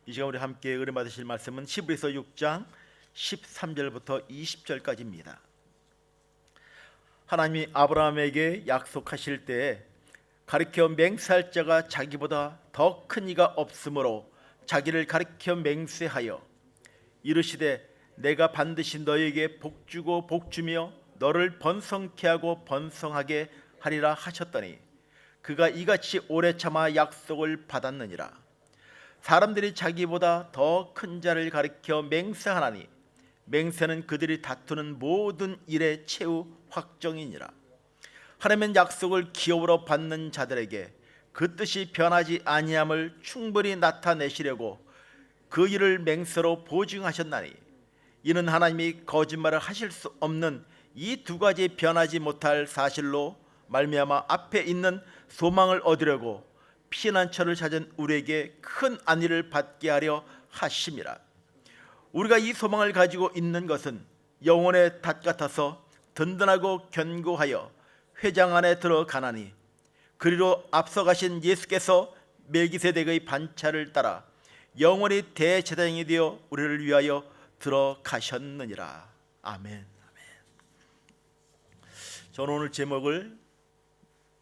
이 시간 우리 함께 은혜 받으실 말씀은 히브리서 6장 13절부터 20절까지입니다. 하나님이 아브라함에게 약속하실 때에 가리켜 맹세할 자가 자기보다 더 큰 이가 없으므로 자기를 가리켜 맹세하여 이르시되 내가 반드시 너에게 복주고 복주며 너를 번성케 하고 번성하게 하리라 하셨더니 그가 이같이 오래 참아 약속을 받았느니라. 사람들이 자기보다 더 큰 자를 가리켜 맹세하나니 맹세는 그들이 다투는 모든 일의 최후 확정이니라. 하나님은 약속을 기업으로 받는 자들에게 그 뜻이 변하지 아니함을 충분히 나타내시려고 그 일을 맹세로 보증하셨나니 이는 하나님이 거짓말을 하실 수 없는 이 두 가지 변하지 못할 사실로 말미암아 앞에 있는 소망을 얻으려고 피난처를 찾은 우리에게 큰 안위를 받게 하려 하심이라. 우리가 이 소망을 가지고 있는 것은 영혼의 닷 같아서 든든하고 견고하여 회장 안에 들어가나니 그리로 앞서가신 예수께서 멜기세덱의 반차를 따라 영원히 대제사장이 되어 우리를 위하여 들어가셨느니라. 아멘. 저는 오늘 제목을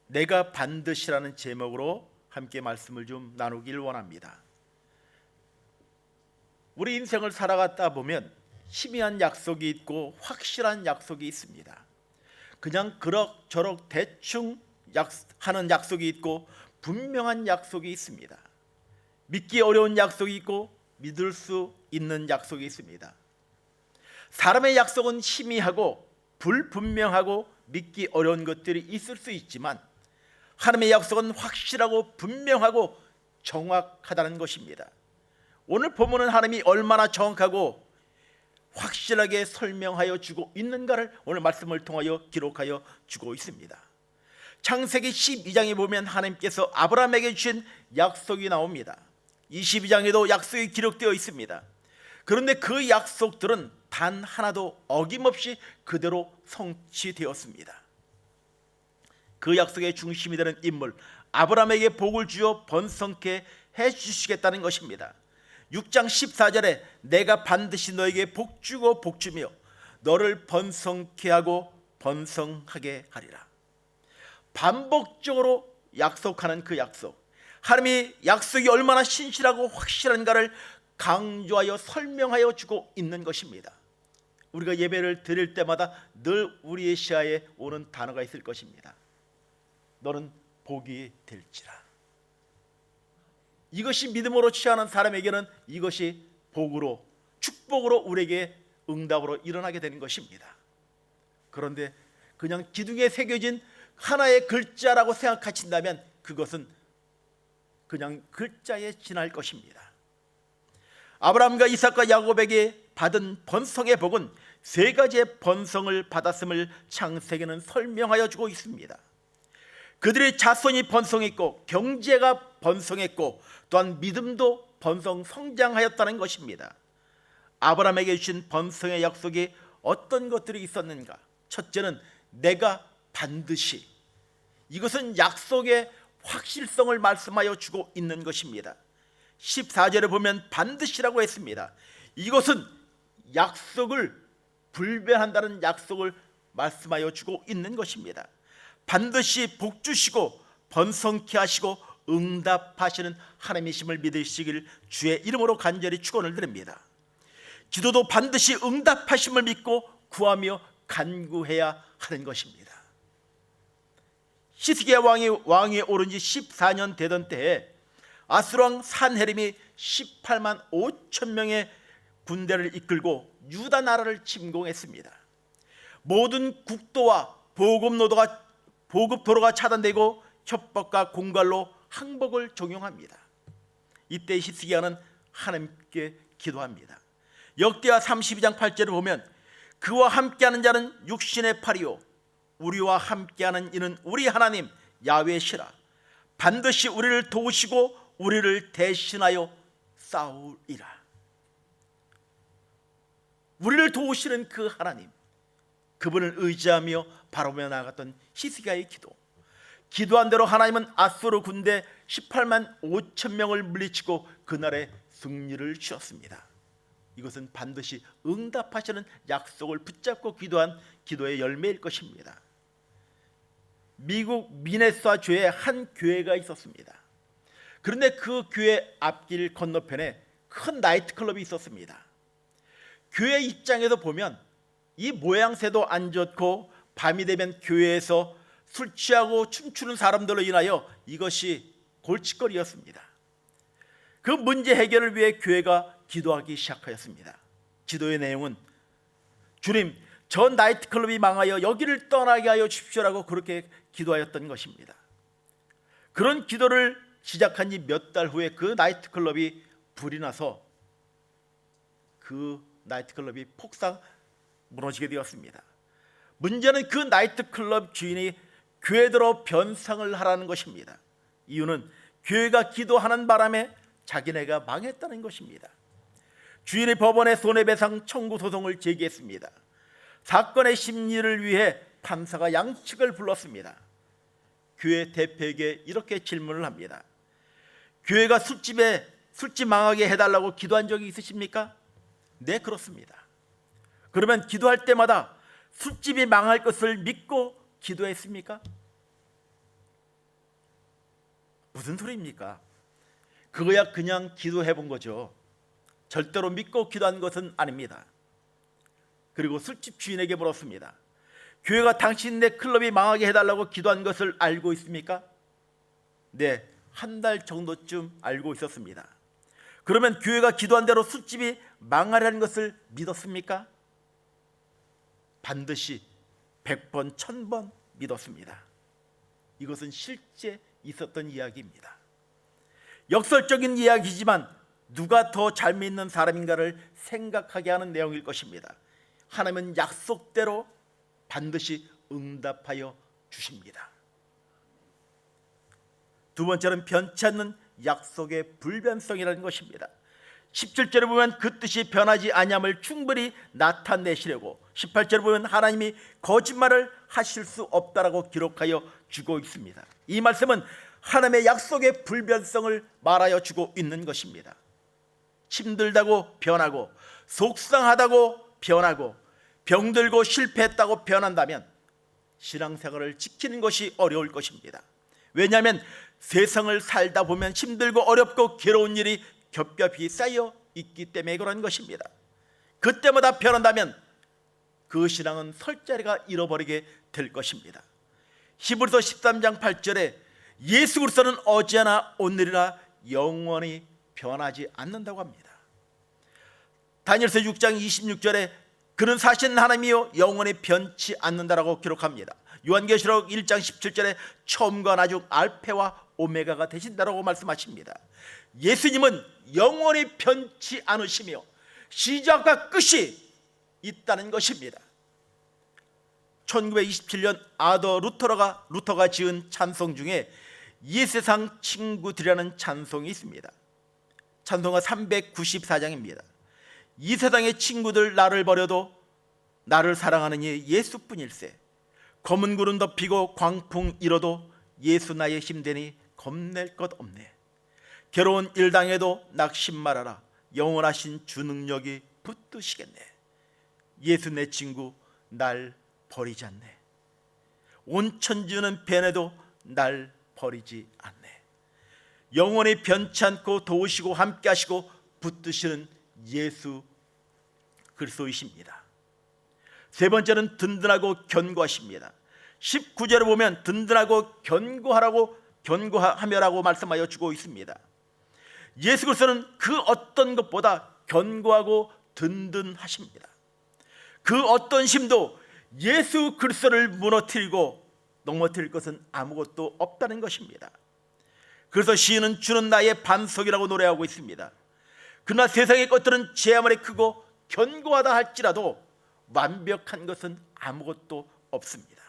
내가 반드시라는 제목으로 함께 말씀을 좀 나누길 원합니다. 우리 인생을 살아가다 보면 희미한 약속이 있고 확실한 약속이 있습니다. 그냥 그럭저럭 대충 하는 약속이 있고 분명한 약속이 있습니다. 믿기 어려운 약속이 있고 믿을 수 있는 약속이 있습니다. 사람의 약속은 희미하고 불분명하고 믿기 어려운 것들이 있을 수 있지만 하나님의 약속은 확실하고 분명하고 정확하다는 것입니다. 오늘 본문은 하나님이 얼마나 정확하고 확실하게 설명하여 주고 있는가를 오늘 말씀을 통하여 기록하여 주고 있습니다. 창세기 12장에 보면 하나님께서 아브라함에게 주신 약속이 나옵니다. 22장에도 약속이 기록되어 있습니다. 그런데 그 약속들은 단 하나도 어김없이 그대로 성취되었습니다. 그 약속의 중심이 되는 인물 아브라함에게 복을 주어 번성케 해주시겠다는 것입니다. 6장 14절에 내가 반드시 너에게 복주고 복주며 너를 번성케 하고 번성하게 하리라. 반복적으로 약속하는 그 약속, 하나님이 약속이 얼마나 신실하고 확실한가를 강조하여 설명하여 주고 있는 것입니다. 우리가 예배를 드릴 때마다 늘 우리의 시야에 오는 단어가 있을 것입니다. 너는 복이 될지라. 이것이 믿음으로 취하는 사람에게는 이것이 복으로, 축복으로 우리에게 응답으로 일어나게 되는 것입니다. 그런데 그냥 기둥에 새겨진 하나의 글자라고 생각하신다면 그것은 그냥 글자에 지날 것입니다. 아브라함과 이삭과 야곱에게 받은 번성의 복은 세 가지의 번성을 받았음을 창세기는 설명하여 주고 있습니다. 그들의 자손이 번성했고 경제가 번성했고 또한 믿음도 번성 성장하였다는 것입니다. 아브라함에게 주신 번성의 약속이 어떤 것들이 있었는가? 첫째는 내가 반드시, 이것은 약속의 확실성을 말씀하여 주고 있는 것입니다. 14절에 보면 반드시라고 했습니다. 이것은 약속을 불변한다는 약속을 말씀하여 주고 있는 것입니다. 반드시 복주시고 번성케 하시고 응답하시는 하나님이심을 믿으시길 주의 이름으로 간절히 축원을 드립니다. 기도도 반드시 응답하심을 믿고 구하며 간구해야 하는 것입니다. 히스기야 왕이 오른 지 14년 되던 때에 아수르왕 산헤립이 18만 5천 명의 군대를 이끌고 유다 나라를 침공했습니다. 모든 국도와 보급도로가 차단되고 협박과 공갈로 항복을 종용합니다. 이때 히스기야는 하나님께 기도합니다. 역대하 32장 8절을 보면 그와 함께하는 자는 육신의 팔이요 우리와 함께하는 이는 우리 하나님 야훼시라. 반드시 우리를 도우시고 우리를 대신하여 싸우리라. 우리를 도우시는 그 하나님, 그분을 의지하며 바라보며 나아갔던 히스기야의 기도한 대로 하나님은 아수르 군대 18만 5천 명을 물리치고 그날에 승리를 주셨습니다. 이것은 반드시 응답하시는 약속을 붙잡고 기도한 기도의 열매일 것입니다. 미국 미네소타주에 한 교회가 있었습니다. 그런데 그 교회 앞길 건너편에 큰 나이트클럽이 있었습니다. 교회 입장에서 보면 이 모양새도 안 좋고 밤이 되면 교회에서 술 취하고 춤추는 사람들로 인하여 이것이 골칫거리였습니다. 그 문제 해결을 위해 교회가 기도하기 시작하였습니다. 기도의 내용은 주님, 저 나이트클럽이 망하여 여기를 떠나게 하여 주십시오라고 그렇게 기도하였던 것입니다. 그런 기도를 시작한 지 몇 달 후에 그 나이트클럽이 불이 나서 그 나이트클럽이 폭삭 무너지게 되었습니다. 문제는 그 나이트클럽 주인이 교회대로 변상을 하라는 것입니다. 이유는 교회가 기도하는 바람에 자기네가 망했다는 것입니다. 주인이 법원에 손해배상 청구 소송을 제기했습니다. 사건의 심리를 위해 판사가 양측을 불렀습니다. 교회 대표에게 이렇게 질문을 합니다. 교회가 술집 망하게 해달라고 기도한 적이 있으십니까? 네, 그렇습니다. 그러면 기도할 때마다 술집이 망할 것을 믿고 기도했습니까? 무슨 소리입니까? 그거야 그냥 기도해 본 거죠. 절대로 믿고 기도한 것은 아닙니다. 그리고 술집 주인에게 물었습니다. 교회가 당신네 클럽이 망하게 해달라고 기도한 것을 알고 있습니까? 네, 한 달 정도쯤 알고 있었습니다. 그러면 교회가 기도한 대로 술집이 망하려는 것을 믿었습니까? 반드시 100번, 1000번 믿었습니다. 이것은 실제 있었던 이야기입니다. 역설적인 이야기지만 누가 더 잘 믿는 사람인가를 생각하게 하는 내용일 것입니다. 하나님은 약속대로 반드시 응답하여 주십니다. 두 번째는 변치 않는 약속의 불변성이라는 것입니다. 17절에 보면 그 뜻이 변하지 아니함을 충분히 나타내시려고, 18절에 보면 하나님이 거짓말을 하실 수 없다라고 기록하여 주고 있습니다. 이 말씀은 하나님의 약속의 불변성을 말하여 주고 있는 것입니다. 힘들다고 변하고, 속상하다고 변하고, 병들고 실패했다고 변한다면 신앙생활을 지키는 것이 어려울 것입니다. 왜냐하면 세상을 살다 보면 힘들고 어렵고 괴로운 일이 겹겹이 쌓여 있기 때문에 그런 것입니다. 그때마다 변한다면 그 신앙은 설 자리가 잃어버리게 될 것입니다. 히브리서 13장 8절에 예수 그리스도는 어제나 오늘이나 영원히 변하지 않는다고 합니다. 다니엘서 6장 26절에 그는 사신 하나님이요 영원히 변치 않는다라고 기록합니다. 요한계시록 1장 17절에 처음과 나중 알파와 오메가가 되신다라고 말씀하십니다. 예수님은 영원히 변치 않으시며 시작과 끝이 있다는 것입니다. 1927년 아더 루터가 지은 찬송 중에 이 세상 친구들이라는 찬송이 있습니다. 찬송가 394장입니다. 이 세상의 친구들 나를 버려도 나를 사랑하는 이 예수뿐일세. 검은 구름 덮이고 광풍 일어도 예수 나의 힘되니 겁낼 것 없네. 괴로운 일 당해도 낙심 말아라. 영원하신 주 능력이 붙드시겠네. 예수 내 친구 날 버리지 않네. 온 천지는 변해도 날 버리지 않네. 영원히 변치 않고 도우시고 함께 하시고 붙드시는 예수 그리스도이십니다. 세 번째는 든든하고 견고하십니다. 19절에 보면 든든하고 견고하며라고 말씀하여 주고 있습니다. 예수 그리스도는 그 어떤 것보다 견고하고 든든하십니다. 그 어떤 힘도 예수 그리스도를 무너뜨리고 넘어뜨릴 것은 아무것도 없다는 것입니다. 그래서 시인은 주는 나의 반석이라고 노래하고 있습니다. 그러나 세상의 것들은 제 아무리 크고 견고하다 할지라도 완벽한 것은 아무것도 없습니다.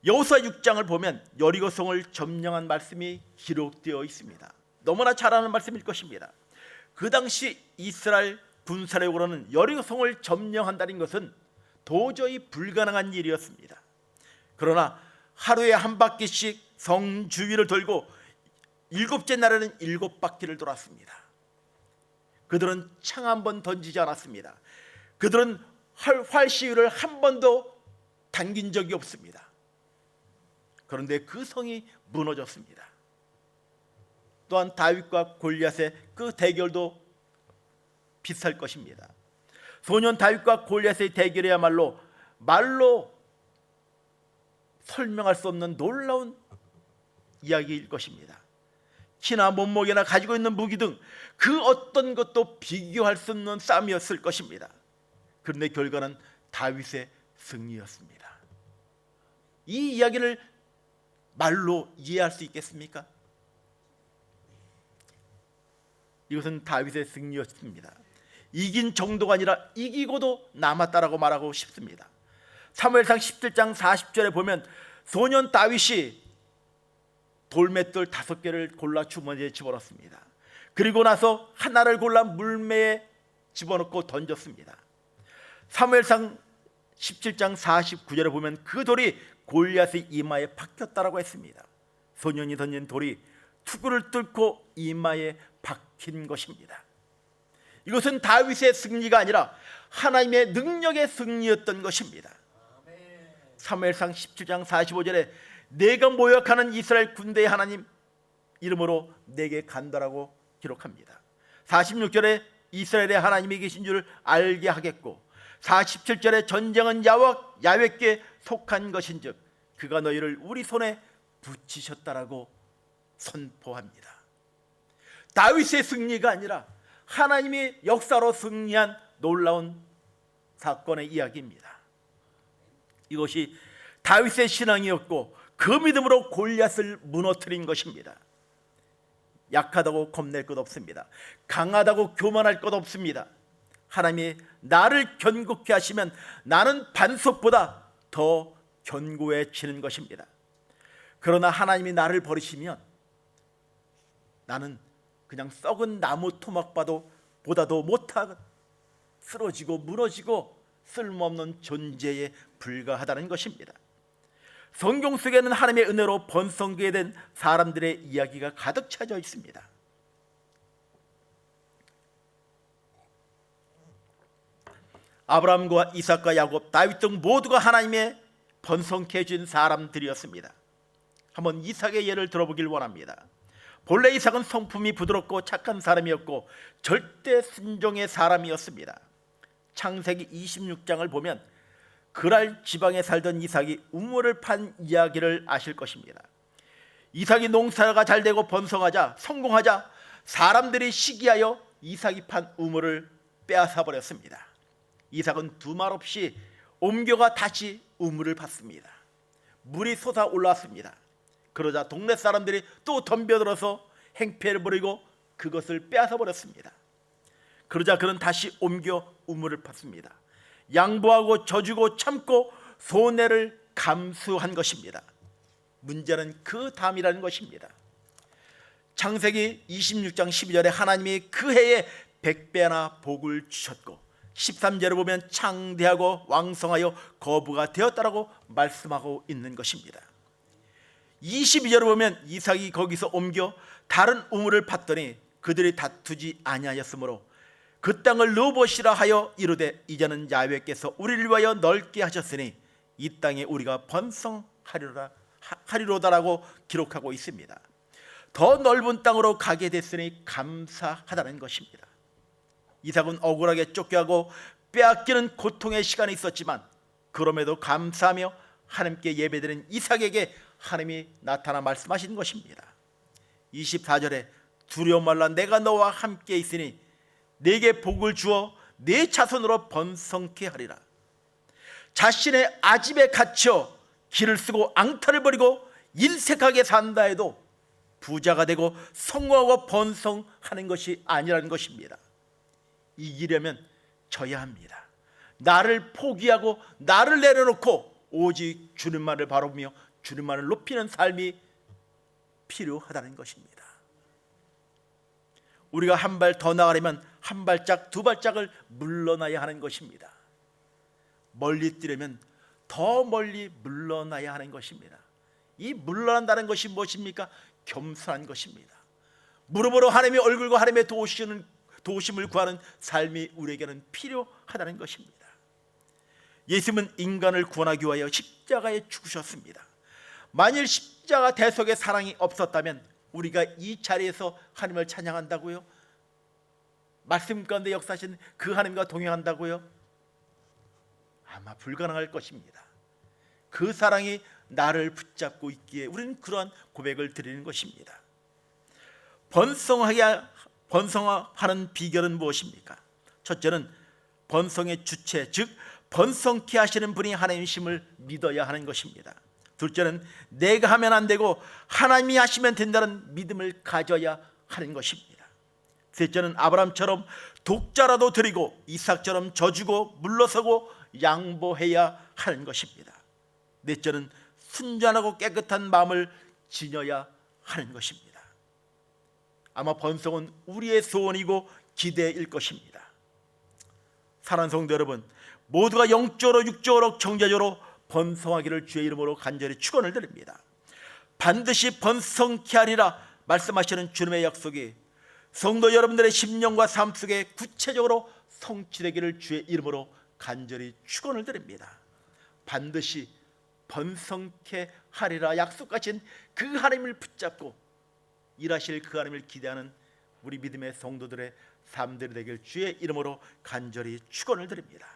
여호수아 6장을 보면 여리고성을 점령한 말씀이 기록되어 있습니다. 너무나 잘 아는 말씀일 것입니다. 그 당시 이스라엘 군사력으로는 여리고성을 점령한다는 것은 도저히 불가능한 일이었습니다. 그러나 하루에 한 바퀴씩 성 주위를 돌고 일곱째 날에는 7바퀴를 돌았습니다. 그들은 창 한 번 던지지 않았습니다. 그들은 활 시위를 한 번도 당긴 적이 없습니다. 그런데 그 성이 무너졌습니다. 또한 다윗과 골리앗의 그 대결도 비슷할 것입니다. 소년 다윗과 골리앗의 대결이야말로 말로 설명할 수 없는 놀라운 이야기일 것입니다. 키나 몸무게나 가지고 있는 무기 등 그 어떤 것도 비교할 수 없는 싸움이었을 것입니다. 그런데 결과는 다윗의 승리였습니다. 이 이야기를 말로 이해할 수 있겠습니까? 이것은 다윗의 승리였습니다. 이긴 정도가 아니라 이기고도 남았다라고 말하고 싶습니다. 사무엘상 17장 40절에 보면 소년 다윗이 돌맷돌 5개를 골라 주머니에 집어넣습니다. 그리고 나서 하나를 골라 물매에 집어넣고 던졌습니다. 사무엘상 17장 49절에 보면 그 돌이 골리앗의 이마에 박혔다라고 했습니다. 소년이 던진 돌이 투구를 뚫고 이마에 박힌 것입니다. 이것은 다윗의 승리가 아니라 하나님의 능력의 승리였던 것입니다. 사무엘상 17장 45절에 내가 모욕하는 이스라엘 군대의 하나님 이름으로 내게 간다라고 기록합니다. 46절에 이스라엘의 하나님이 계신 줄 알게 하겠고 47절에 전쟁은 야훼께 속한 것인즉 그가 너희를 우리 손에 붙이셨다라고 선포합니다. 다윗의 승리가 아니라 하나님의 역사로 승리한 놀라운 사건의 이야기입니다. 이것이 다윗의 신앙이었고 그 믿음으로 골리앗을 무너뜨린 것입니다. 약하다고 겁낼 것 없습니다. 강하다고 교만할 것 없습니다. 하나님이 나를 견고케 하시면 나는 반석보다 더 견고해지는 것입니다. 그러나 하나님이 나를 버리시면 나는 그냥 썩은 나무 토막보다도 못하고 쓰러지고 무너지고 쓸모없는 존재에 불과하다는 것입니다. 성경 속에는 하나님의 은혜로 번성하게 된 사람들의 이야기가 가득 차져 있습니다. 아브라함과 이삭과 야곱, 다윗 등 모두가 하나님의 번성케 해준 사람들이었습니다. 한번 이삭의 예를 들어보길 원합니다. 본래 이삭은 성품이 부드럽고 착한 사람이었고 절대 순종의 사람이었습니다. 창세기 26장을 보면 그랄 지방에 살던 이삭이 우물을 판 이야기를 아실 것입니다. 이삭이 농사가 잘 되고 번성하자 성공하자 사람들이 시기하여 이삭이 판 우물을 빼앗아 버렸습니다. 이삭은 두말 없이 옮겨가 다시 우물을 팠습니다. 물이 솟아 올라왔습니다. 그러자 동네 사람들이 또 덤벼들어서 행패를 부리고 그것을 빼앗아 버렸습니다. 그러자 그는 다시 옮겨 우물을 팠습니다. 양보하고 져주고 참고 손해를 감수한 것입니다. 문제는 그 다음이라는 것입니다. 창세기 26장 12절에 하나님이 그 해에 100배나 복을 주셨고 13절에 보면 창대하고 왕성하여 거부가 되었다라고 말씀하고 있는 것입니다. 22절에 보면 이삭이 거기서 옮겨 다른 우물을 팠더니 그들이 다투지 아니하였으므로 그 땅을 르호봇이라 하여 이르되 이제는 야훼께서 우리를 위하여 넓게 하셨으니 이 땅에 우리가 번성하리로다라고 기록하고 있습니다. 더 넓은 땅으로 가게 됐으니 감사하다는 것입니다. 이삭은 억울하게 쫓겨가고 빼앗기는 고통의 시간이 있었지만 그럼에도 감사하며 하나님께 예배드린 이삭에게 하나님이 나타나 말씀하신 것입니다. 24절에 두려워 말라 내가 너와 함께 있으니 내게 복을 주어 내 자손으로 번성케 하리라. 자신의 아집에 갇혀 길을 쓰고 앙탈을 버리고 인색하게 산다 해도 부자가 되고 성공하고 번성하는 것이 아니라는 것입니다. 이기려면 져야 합니다. 나를 포기하고 나를 내려놓고 오직 주님만을 바라보며 주님만을 높이는 삶이 필요하다는 것입니다. 우리가 한 발 더 나가려면 한 발짝 두 발짝을 물러나야 하는 것입니다. 멀리 뛰려면 더 멀리 물러나야 하는 것입니다. 이 물러난다는 것이 무엇입니까? 겸손한 것입니다. 무릎으로 하나님의 얼굴과 하나님의 도우심을 구하는 삶이 우리에게는 필요하다는 것입니다. 예수님은 인간을 구원하기 위하여 십자가에 죽으셨습니다. 만일 십자가 대속의 사랑이 없었다면 우리가 이 자리에서 하나님을 찬양한다고요? 말씀 가운데 역사하신 그 하나님과 동행한다고요? 아마 불가능할 것입니다. 그 사랑이 나를 붙잡고 있기에 우리는 그러한 고백을 드리는 것입니다. 번성하는 비결은 무엇입니까? 첫째는 번성의 주체, 즉 번성케 하시는 분이 하나님이심을 믿어야 하는 것입니다. 둘째는 내가 하면 안 되고 하나님이 하시면 된다는 믿음을 가져야 하는 것입니다. 셋째는 아브라함처럼 독자라도 드리고 이삭처럼 져주고 물러서고 양보해야 하는 것입니다. 넷째는 순전하고 깨끗한 마음을 지녀야 하는 것입니다. 아마 번성은 우리의 소원이고 기대일 것입니다. 사랑하는 성도 여러분, 모두가 영적으로 육적으로 경제적으로 번성하기를 주의 이름으로 간절히 축원을 드립니다. 반드시 번성케 하리라 말씀하시는 주님의 약속이 성도 여러분들의 심령과 삶 속에 구체적으로 성취되기를 주의 이름으로 간절히 축원을 드립니다. 반드시 번성케 하리라 약속하신 그 하나님을 붙잡고 일하실 그 하나님을 기대하는 우리 믿음의 성도들의 삶들이 되길 주의 이름으로 간절히 축원을 드립니다.